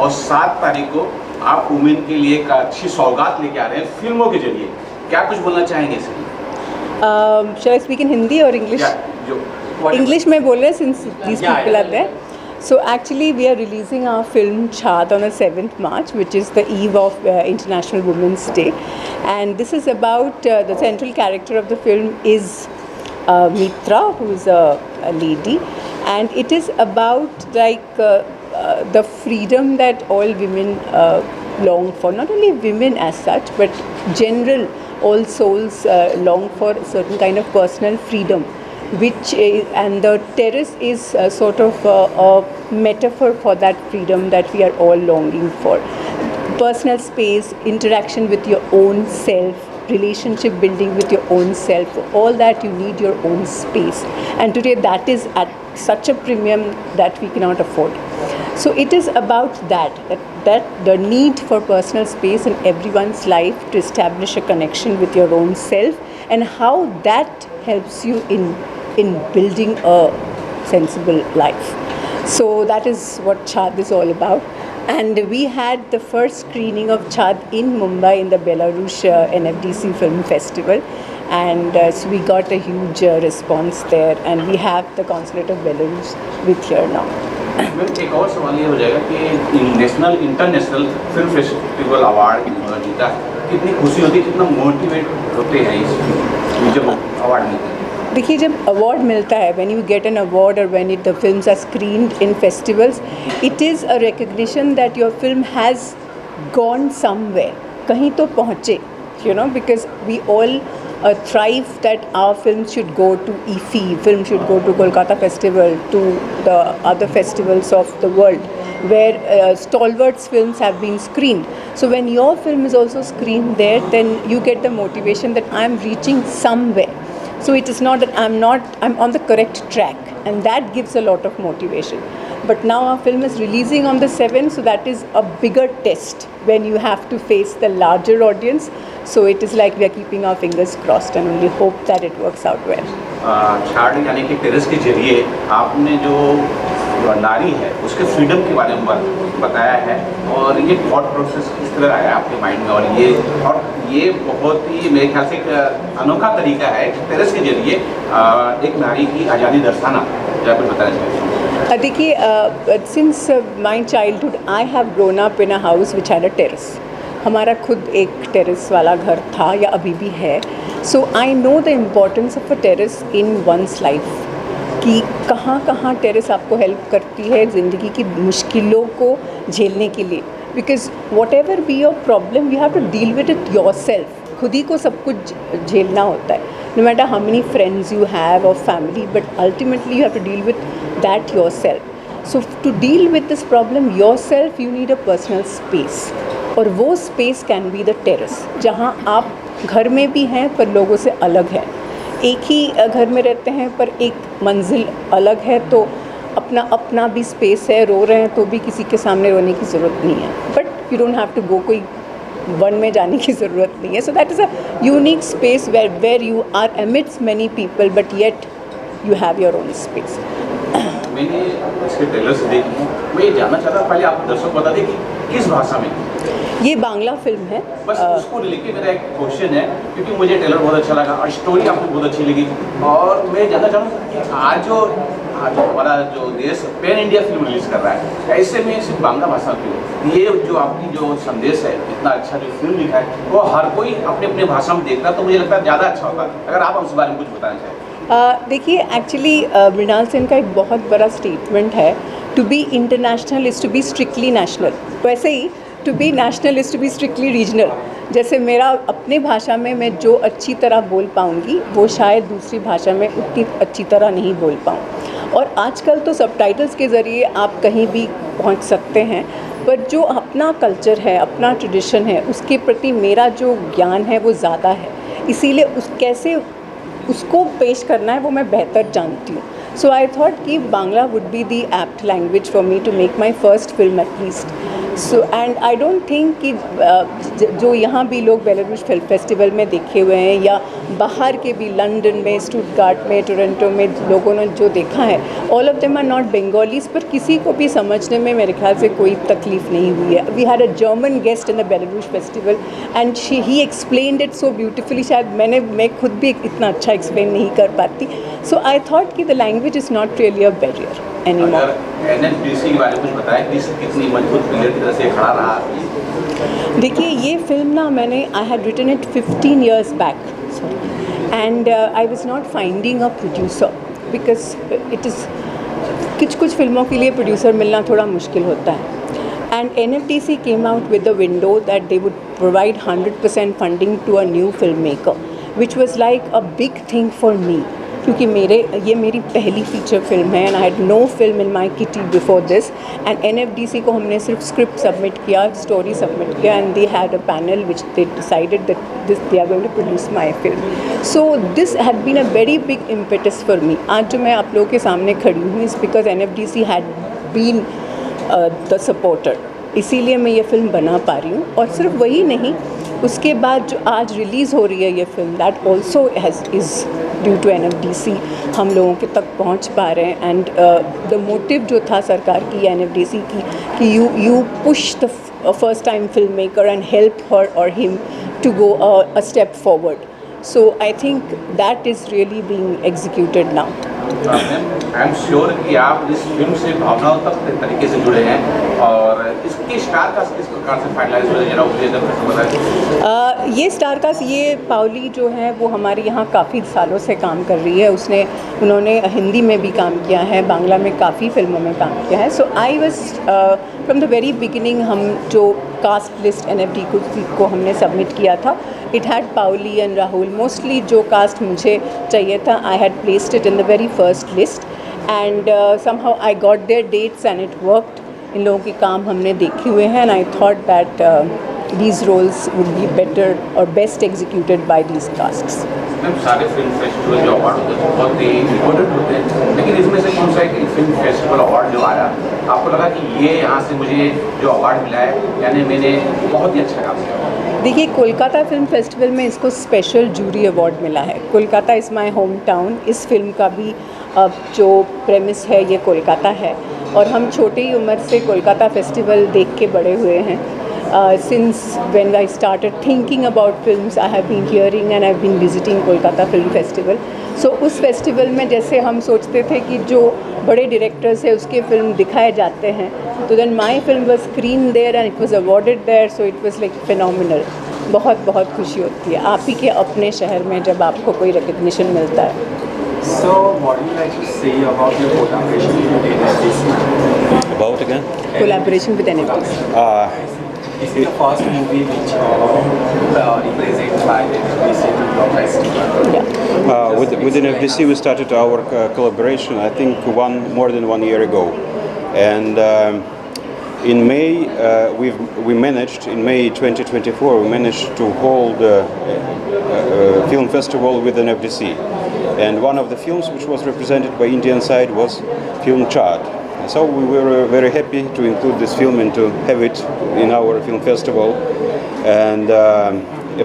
और 7 तारीख को आप वुमेन के लिए एक अच्छी सौगात लेके आ रहे हैं फिल्मों के जरिए, क्या कुछ बोलना चाहेंगे इसके लिए? Shall I speak in Hindi or English? English में बोल रहे हैं since these people are there. So actually we are releasing our film Chhaad on the 7th March, which is the eve of International Women's Day, and this is about the central character of the film is Mitra, who is a lady, and it is about like the freedom that all women long for. Not only women as such, but general all souls long for a certain kind of personal freedom, which is, and the terrace is sort of a metaphor for that freedom that we are all longing for. Personal space, interaction with your own self, relationship building with your own self, for all that you need your own space, and today that is at such a premium that we cannot afford. So it is about that the need for personal space in everyone's life to establish a connection with your own self, and how that helps you in building a sensible life. So that is what Chhaad is all about. And we had the first screening of Chhaad in Mumbai in the Belarus NFDC Film Festival, and so we got a huge response there, and we have the consulate of Belarus with here now. एक और सवाल ये हो जाएगा कि national international film festival award जीता, कितनी खुशी होती है, कितना मोटिवेट होते हैं इस जब अवार्ड मिलता है? देखिए, जब अवार्ड मिलता है, when you get an award और when the films are screened in festivals, it is a recognition that your film has gone somewhere, कहीं तो पहुँचे, you know, because we all thrive that our films should go to IFFI, film should go to Kolkata Festival, to the other festivals of the world where stalwarts films have been screened. So when your film is also screened there, then you get the motivation that I'm reaching somewhere. So it is not that I'm on the correct track, and that gives a lot of motivation. But now our film is releasing on the 7th, so that is a bigger test when you have to face the larger audience. So it is like we are keeping our fingers crossed and only hope that it works out well. छाड़ यानी कि terrace के जरिए आपने जो नारी है उसके फ्रीडम के बारे में बताया है, और ये थॉट प्रोसेस किस तरह आया आपके माइंड में, और ये बहुत ही मेरे ख्याल से एक अनोखा तरीका है कि टेरेस के जरिए एक नारी की आज़ादी दर्शाना, क्या कुछ बताना चाहिए? देखिए, since my childhood I have grown up in a house which had a terrace. हमारा खुद एक टेरेस वाला घर था या अभी भी है. So I know the importance of a terrace in one's life, कि कहाँ कहाँ टेरेस आपको हेल्प करती है ज़िंदगी की मुश्किलों को झेलने के लिए. Because whatever be your problem, you have to deal with it yourself. खुद ही को सब कुछ झेलना होता है, no matter how many friends you have or family, but ultimately you have to deal with that yourself. So to deal with this problem yourself, you need a personal space, और वो space can be the terrace, जहाँ आप घर में भी हैं पर लोगों से अलग हैं. एक ही घर में रहते हैं पर एक मंजिल अलग है, तो अपना अपना भी स्पेस है. रो रहे हैं तो भी किसी के सामने रोने की ज़रूरत नहीं है, but you don't have to go, कोई वन में जाने की ज़रूरत नहीं है. So that is a unique space where you are amidst many people, but yet you have your own space. मैंने इसके ट्रेलर से देखी, मैं ये जानना चाहता, पहले आप दर्शक बता दें कि किस भाषा में? ये बांग्ला फिल्म है. बस उसको लेके मेरा एक क्वेश्चन है, क्योंकि मुझे ट्रेलर बहुत अच्छा लगा और स्टोरी आपको बहुत अच्छी लगी, और मैं जानना चाहूँगा कि आज जो हमारा जो देश पैन इंडिया फिल्म रिलीज़ कर रहा है, ऐसे में सिर्फ बांग्ला भाषा क्यों? ये जो आपकी जो संदेश है, इतना अच्छा जो फिल्म लिखा है, वो हर कोई अपने अपने भाषा में देखता, तो मुझे लगता है ज़्यादा अच्छा होता. अगर आप उस बारे में कुछ बताना चाहें. देखिए, एक्चुअली मृणाल सेन का एक बहुत बड़ा स्टेटमेंट है, to be international is to be strictly national. वैसे ही to be national is to be strictly regional. जैसे मेरा अपने भाषा में मैं जो अच्छी तरह बोल पाऊँगी, वो शायद दूसरी भाषा में उतनी अच्छी तरह नहीं बोल पाऊँ. और आजकल तो सबटाइटल्स के ज़रिए आप कहीं भी पहुँच सकते हैं, पर जो अपना कल्चर है, अपना ट्रेडिशन है, उसके प्रति मेरा जो ज्ञान है वो ज़्यादा है. इसीलिए कैसे उसको पेश करना है वो मैं बेहतर जानती हूँ. सो आई थॉट कि Bangla would be the apt language for me to make my first film at least. So and I don't think कि जो यहाँ भी लोग बेलारूस फिल्म फेस्टिवल में देखे हुए हैं या बाहर के भी लंदन में, स्टुटगार्ट में, टोरंटो में लोगों ने जो देखा है, all of them are not Bengalis, पर किसी को भी समझने में मेरे ख्याल से कोई तकलीफ नहीं हुई है. We had a German guest in the Belarus festival and he explained it so beautifully. शायद मैं खुद भी इतना अच्छा एक्सप्लेन नहीं कर पाती. सो आई थॉट कि the language is not really a barrier anymore. अगर एनएफडीसी के बारे में कुछ बताएं कि कितनी मजबूत पिलर की तरह से खड़ा रहा. देखिए ये फिल्म ना मैंने I had written it 15 years back and I was not finding a producer because it is कुछ फिल्मों के लिए प्रोड्यूसर मिलना थोड़ा मुश्किल होता है. And NFDC came out with the window that they would provide 100% funding to a new filmmaker, which was like a big thing for me. क्योंकि ये मेरी पहली फीचर फिल्म है and I had no film in my kitty before this. And NFDC को हमने सिर्फ script submit किया, story submit किया, and they had a panel which they decided that they are going to produce my film. So this had been a very big impetus for me. आज जो मैं आप लोगों के सामने खड़ी हूँ is because NFDC had been the supporter, इसीलिए मैं ये फिल्म बना पा रही हूँ. और सिर्फ वही नहीं, उसके बाद जो आज रिलीज़ हो रही है ये film, that also is due to NFDC. हम लोगों के तक पहुँच पा रहे हैं. एंड द मोटिव जो था सरकार की, NFDC की, कि you push the first time film maker and help her or him to go a step forward. So I think that is really being executed now. I am sure कि आप इस film से भावनाओं तक तरीके से जुड़े हैं और इसके स्टार कास्ट किस प्रकार से फाइनलाइज हो रहा है. ये स्टार कास्ट, ये पाउली जो है वो हमारे यहाँ काफ़ी सालों से काम कर रही है. उन्होंने हिंदी में भी काम किया है, बांग्ला में काफ़ी फिल्मों में काम किया है. So I was from the very beginning, हम जो कास्ट लिस्ट NFDC को हमने सबमिट किया था, it had Paoli and Rahul. Mostly जो कास्ट मुझे चाहिए था, I had placed it in the very first list and somehow I got their dates and it worked. इन लोगों के काम हमने देखे हुए हैं and I thought that these roles would be better or best executed by these casts. Ma'am सारे film festival जो अवार्ड होते हैं बहुत ही इम्पोर्टेंट होते हैं, लेकिन इसमें से कौन सा एक फिल्म फेस्टिवल अवार्ड जो आया, आपको लगा कि ये यहाँ से मुझे जो अवार्ड मिला है यानी मैंने बहुत ही अच्छा काम किया? देखिए, कोलकाता फिल्म फेस्टिवल में इसको स्पेशल जूरी अवार्ड मिला है. Kolkata is my home town. इस फिल्म का भी जो प्रेमिस है ये कोलकाता है और हम छोटी ही उम्र से कोलकाता फेस्टिवल देख के बड़े हुए हैं. Since when I started thinking about films, I have been hearing and I've been visiting Kolkata Film Festival. So उस फेस्टिवल में जैसे हम सोचते थे कि जो बड़े डायरेक्टर्स हैं उसके फिल्म दिखाए जाते हैं, तो then my film was screened there and it was awarded there, so it was like phenomenal. बहुत बहुत खुशी होती है आप ही के अपने शहर में जब आपको कोई रिकग्निशन मिलता है. So what do you like to say about your collaboration with NFDC? About again? Collaboration with NFDC. This is the first movie which represents by the NFDC to your festival. Yeah. With NFDC, we started our collaboration, I think, more than 1 year ago. And in May, we managed, in May 2024, we managed to hold a film festival with NFDC. And one of the films which was represented by Indian side was film Chad. So we were very happy to include this film and to have it in our film festival. And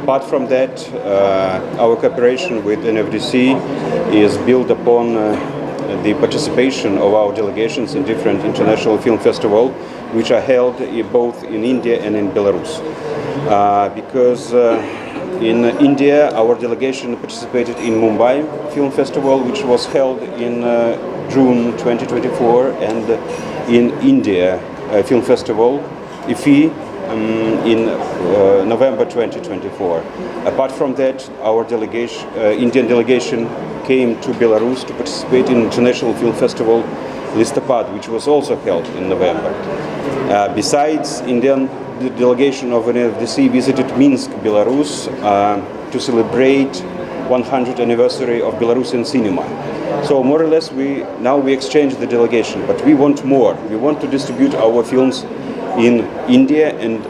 apart from that, our cooperation with NFDC is built upon the participation of our delegations in different international film festivals, which are held both in India and in Belarus. Because in India, our delegation participated in Mumbai Film Festival, which was held in June 2024, and in India Film Festival, IFFI, in November 2024. Apart from that, our Indian delegation came to Belarus to participate in International Film Festival Listopad, which was also held in November. Besides, Indian delegation of NFDC visited Minsk, Belarus, to celebrate 100th anniversary of Belarusian cinema. So more or less we exchanged the delegation, but we want more. We want to distribute our films in India, and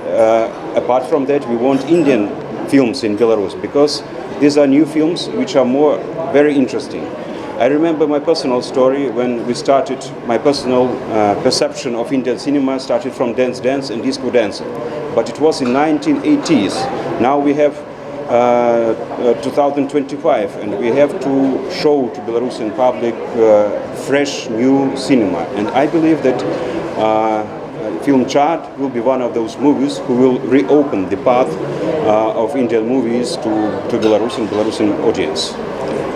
apart from that we want Indian films in Belarus, because these are new films which are very interesting. I remember my personal story when we started. My personal perception of Indian cinema started from dance and disco dance, but it was in 1980s. Now we have 2025, and we have to show to Belarusian public fresh new cinema. And I believe that Film Chart will be one of those movies who will reopen the path of Indian movies to Belarusian audience.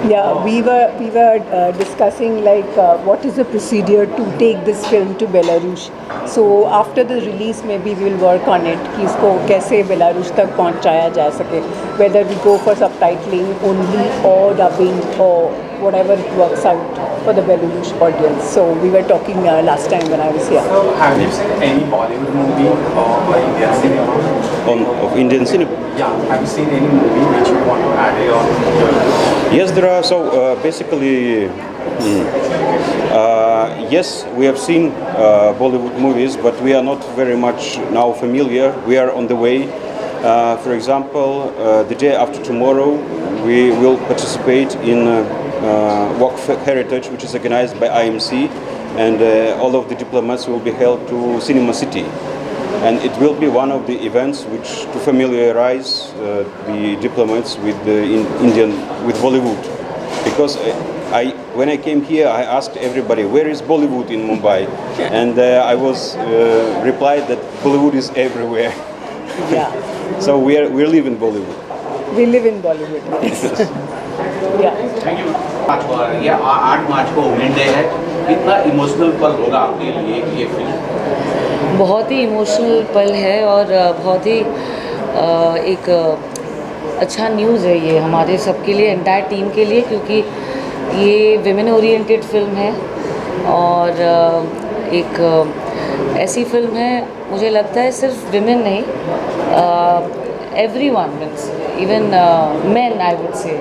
Yeah, we were discussing like what is the procedure to take this film to Belarus. So after the release, maybe we will work on it कि इसको कैसे Belarus तक पहुंचाया जा सके. Whether we go for subtitling only or dubbing or whatever it works out for the Belarus audience. So we were talking last time when I was here. So have you seen any Bollywood movie or Indian cinema? Of Indian cinema. Yeah, have you seen any movie which you want to add on? Yes, there are. So basically, yes, we have seen Bollywood movies, but we are not very much now familiar. We are on the way. For example, the day after tomorrow, we will participate in Walk for Heritage, which is organized by IMC, and all of the diplomats will be held to Cinema City. And it will be one of the events which to familiarize the diplomats with with Bollywood, because when I came here, I asked everybody, where is Bollywood in Mumbai, and I was replied that Bollywood is everywhere. Yeah, So we live in Bollywood. we live in Bollywood. Yes. Yeah. Thank you. 5 को या 8 मार्च को women day है. कितना emotional पल होगा आपके लिए ये फिल्म? बहुत ही इमोशनल पल है और बहुत ही एक अच्छा न्यूज़ है ये हमारे सबके लिए, एंटायर टीम के लिए, क्योंकि ये विमेन ओरिएंटेड फिल्म है और एक ऐसी फिल्म है, मुझे लगता है सिर्फ विमेन नहीं, everyone means even main I would say,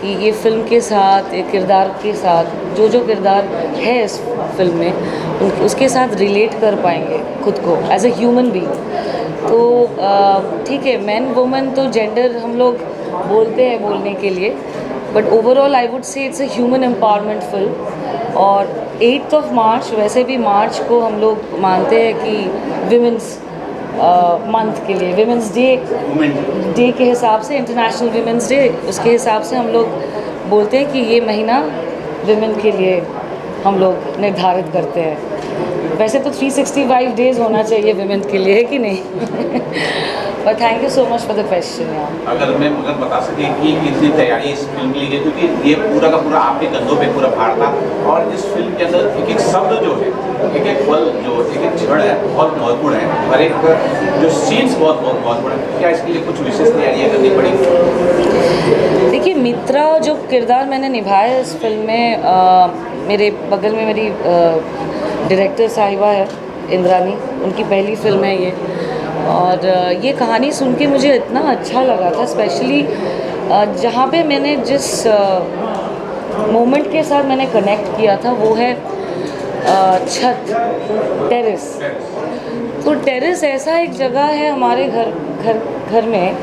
कि ये फिल्म के साथ, एक किरदार के साथ जो किरदार है इस फिल्म में, उसके साथ रिलेट कर पाएंगे खुद को एज ए ह्यूमन बीइंग. तो ठीक है, मैन वुमेन तो जेंडर हम लोग बोलते हैं बोलने के लिए, but overall I would say it's a human empowerment film. और 8 मार्च, वैसे भी मार्च को हम लोग मानते हैं कि विमेंस मंथ के लिए, विमेंस डे के हिसाब से, इंटरनेशनल विमेंस डे, उसके हिसाब से हम लोग बोलते हैं कि ये महीना विमेन के लिए हम लोग निर्धारित करते हैं. वैसे तो 365 डेज होना चाहिए विमेन के लिए, है कि नहीं? But thank you so much for the question. अगर बता सकें कि कितनी तैयारी इस फिल्म के लिए, क्योंकि ये पूरा का पूरा आपके कंधों पे पूरा भार था, और इस फिल्म के अंदर एक एक शब्द जो है, एक एक पल जो, एक एक क्षण है, बहुत महत्वपूर्ण है, और एक जो सीन्स बहुत महत्वपूर्ण है. क्या इसके लिए कुछ विशेष तैयारियाँ करनी पड़ी? देखिए, मित्रा जो किरदार मैंने निभाया इस फिल्म में, मेरे बगल में मेरी डायरेक्टर साहिबा है इंद्रानी, उनकी पहली फिल्म है ये, और ये कहानी सुन के मुझे इतना अच्छा लगा था, स्पेशली जहाँ पे मैंने जिस मोमेंट के साथ मैंने कनेक्ट किया था वो है छत, टेरेस. तो टेरेस ऐसा एक जगह है हमारे घर में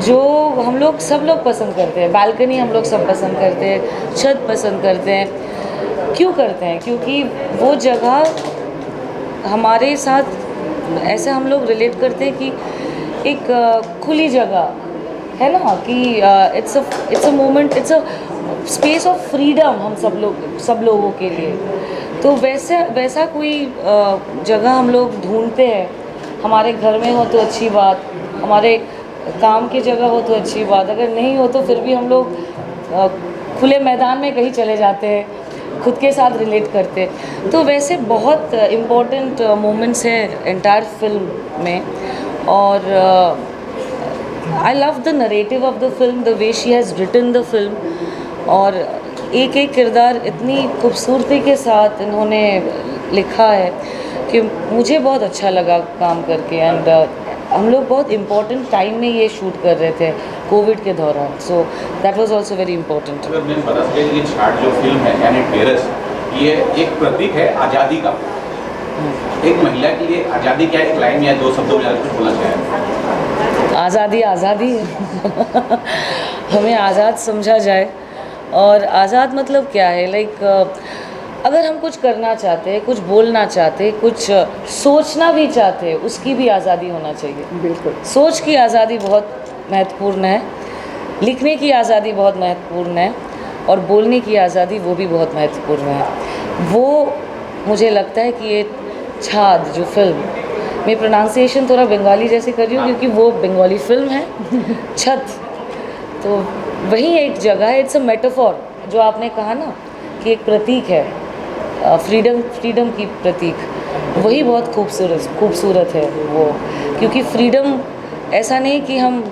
जो हम लोग सब लोग पसंद करते हैं. बालकनी हम लोग सब पसंद करते हैं, छत पसंद करते हैं. क्यों करते हैं? क्योंकि वो जगह हमारे साथ ऐसे हम लोग रिलेट करते हैं कि एक खुली जगह है ना, कि it's a moment, it's a space of freedom हम सब लोगों के लिए. तो वैसा कोई जगह हम लोग ढूंढते हैं. हमारे घर में हो तो अच्छी बात, हमारे काम की जगह हो तो अच्छी बात, अगर नहीं हो तो फिर भी हम लोग खुले मैदान में कहीं चले जाते हैं, खुद के साथ रिलेट करते. तो वैसे बहुत इम्पोर्टेंट मोमेंट्स हैं एंटायर फिल्म में, और I love the narrative of the film, the way she has written the film, और एक एक किरदार इतनी खूबसूरती के साथ इन्होंने लिखा है कि मुझे बहुत अच्छा लगा काम करके. एंड हम लोग बहुत इम्पोर्टेंट टाइम में ये शूट कर रहे थे, कोविड के दौरान, so that was also very important. अगर मैं बता सकें, ये छाट जो फिल्म है यानी टेरेस, ये एक प्रतीक है आज़ादी का. एक महिला के लिए आज़ादी क्या है? एक लाइन या 2 शब्दों में कुछ बोलना चाहें? आज़ादी है. हमें आज़ाद समझा जाए और आज़ाद मतलब क्या है, लाइक अगर हम कुछ करना चाहते हैं, कुछ बोलना चाहते हैं, कुछ सोचना भी चाहते हैं, उसकी भी आज़ादी होना चाहिए। बिल्कुल। सोच की आज़ादी बहुत महत्वपूर्ण है, लिखने की आज़ादी बहुत महत्वपूर्ण है, और बोलने की आज़ादी वो भी बहुत महत्वपूर्ण है। वो मुझे लगता है कि ये छाद जो फिल्म, मैं प्रोनाउंसिएशन थोड़ा बंगाली जैसे कर रही हूँ क्योंकि वो बंगाली फिल्म है, छत, तो वही एक जगह है, इट्स अ मेटाफॉर, जो आपने कहा ना कि एक प्रतीक है, फ्रीडम की प्रतीक, वही बहुत खूबसूरत है वो, क्योंकि फ्रीडम ऐसा नहीं कि हम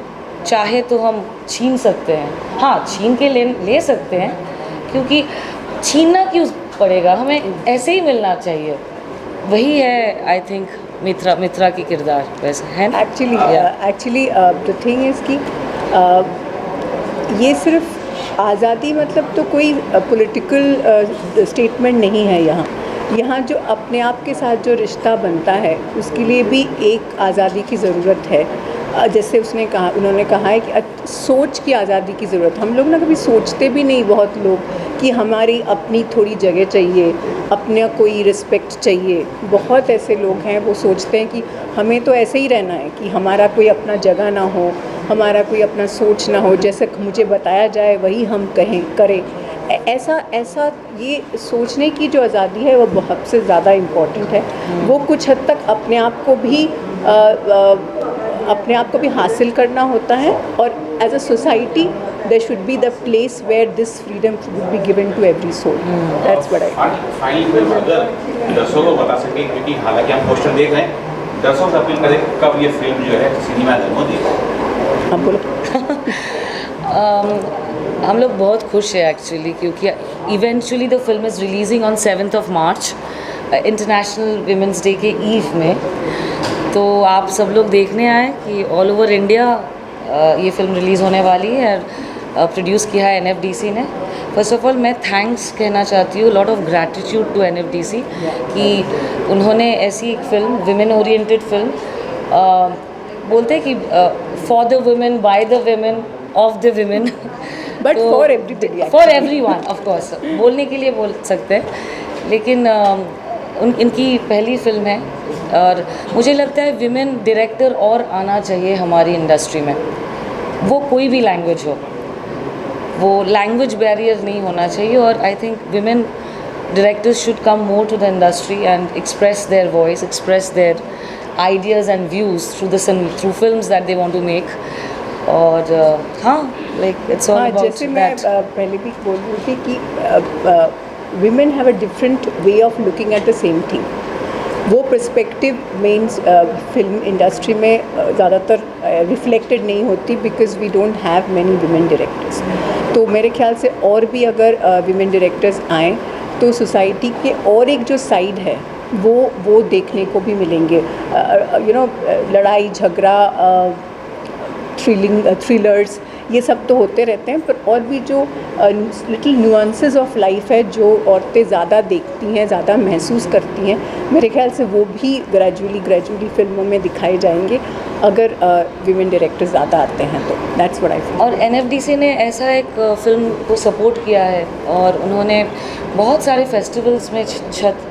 चाहे तो हम छीन सकते हैं, हाँ छीन के ले सकते हैं, क्योंकि छीनना क्यों पड़ेगा, हमें ऐसे ही मिलना चाहिए। वही है आई थिंक मित्रा की किरदार वैसे है ना। एक्चुअली द थिंग इज़ कि ये सिर्फ आज़ादी मतलब तो कोई पॉलिटिकल स्टेटमेंट नहीं है। यहाँ जो अपने आप के साथ जो रिश्ता बनता है उसके लिए भी एक आज़ादी की ज़रूरत है। जैसे उन्होंने कहा है कि सोच की आज़ादी की ज़रूरत। हम लोग ना कभी सोचते भी नहीं, बहुत लोग, कि हमारी अपनी थोड़ी जगह चाहिए, अपना कोई रिस्पेक्ट चाहिए। बहुत ऐसे लोग हैं वो सोचते हैं कि हमें तो ऐसे ही रहना है कि हमारा कोई अपना जगह ना हो, हमारा कोई अपना सोच ना हो, जैसे मुझे बताया जाए वही हम करें। ऐसा ये सोचने की जो आज़ादी है वो बहुत से ज़्यादा इम्पॉर्टेंट है। वो कुछ हद तक अपने आप को भी हासिल करना होता है, और as a society there should be the place where this freedom would be given to every soul. That's what I finally अगर दर्शकों को बता सकें, क्योंकि हालांकि हम पोस्टर देख रहे हैं, दर्शकों से अपील करें कब ये फिल्म जो है सिनेमा घर में देखें। हम बोलो। हम लोग बहुत खुश हैं एक्चुअली, क्योंकि eventually the film is releasing on 7th of March, international women's day के ईव में। तो आप सब लोग देखने आए कि ऑल ओवर इंडिया ये फिल्म रिलीज़ होने वाली है, और प्रोड्यूस किया है NFDC ने। फर्स्ट ऑफ ऑल मैं थैंक्स कहना चाहती हूँ, lot of gratitude to NFDC कि उन्होंने ऐसी एक फिल्म, विमेन ओरिएंटेड फिल्म, बोलते हैं कि for the women, by the women, of the women, but for everybody, for everyone of course, बोलने के लिए बोल सकते हैं, लेकिन इनकी पहली फिल्म है, और मुझे लगता है विमेन डायरेक्टर और आना चाहिए हमारी इंडस्ट्री में। वो कोई भी लैंग्वेज हो, वो लैंग्वेज बैरियर नहीं होना चाहिए, और I think women directors should come more to the industry and express their voice, express their ideas and views through films that they want to make. और हाँ, लाइक इट्स ऑल अबाउट जैसे मैं पहले भी बोल रही थी कि women have a different way of looking at the same thing. वो पर्सपेक्टिव मेंस फिल्म इंडस्ट्री में ज़्यादातर रिफ्लेक्टेड नहीं होती, because we don't have many women directors. तो मेरे ख्याल से और भी अगर वुमेन डायरेक्टर्स आएँ तो सोसाइटी के और एक जो साइड है वो देखने को भी मिलेंगे। लड़ाई झगड़ा, थ्रिलर्स, ये सब तो होते रहते हैं, पर और भी जो लिटिल नुआंसेस ऑफ लाइफ है जो औरतें ज़्यादा देखती हैं, ज़्यादा महसूस करती हैं, मेरे ख्याल से वो भी ग्रेजुअली फिल्मों में दिखाए जाएंगे अगर विमेन डायरेक्टर ज़्यादा आते हैं तो। That's what I feel. और NFDC ने ऐसा एक फिल्म को सपोर्ट किया है, और उन्होंने बहुत सारे फेस्टिवल्स में छत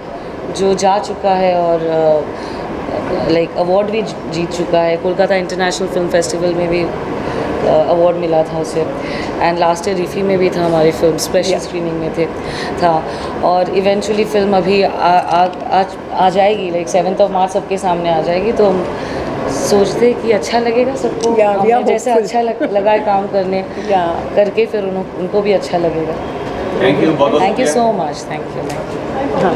जो जा चुका है, और लाइक अवार्ड भी जीत चुका है। कोलकाता इंटरनेशनल फिल्म फेस्टिवल में भी अवार्ड मिला था उसे, एंड लास्ट ईयर रिफी में भी था, हमारी फिल्म स्पेशल स्क्रीनिंग में था। और इवेंचुअली फिल्म अभी आ जाएगी, लाइक 7th of March सबके सामने आ जाएगी। तो हम सोचते हैं कि अच्छा लगेगा सबको, हमें जैसे अच्छा लगा है काम करके, फिर उनको भी अच्छा लगेगा। Thank you so much, thank you. हाँ।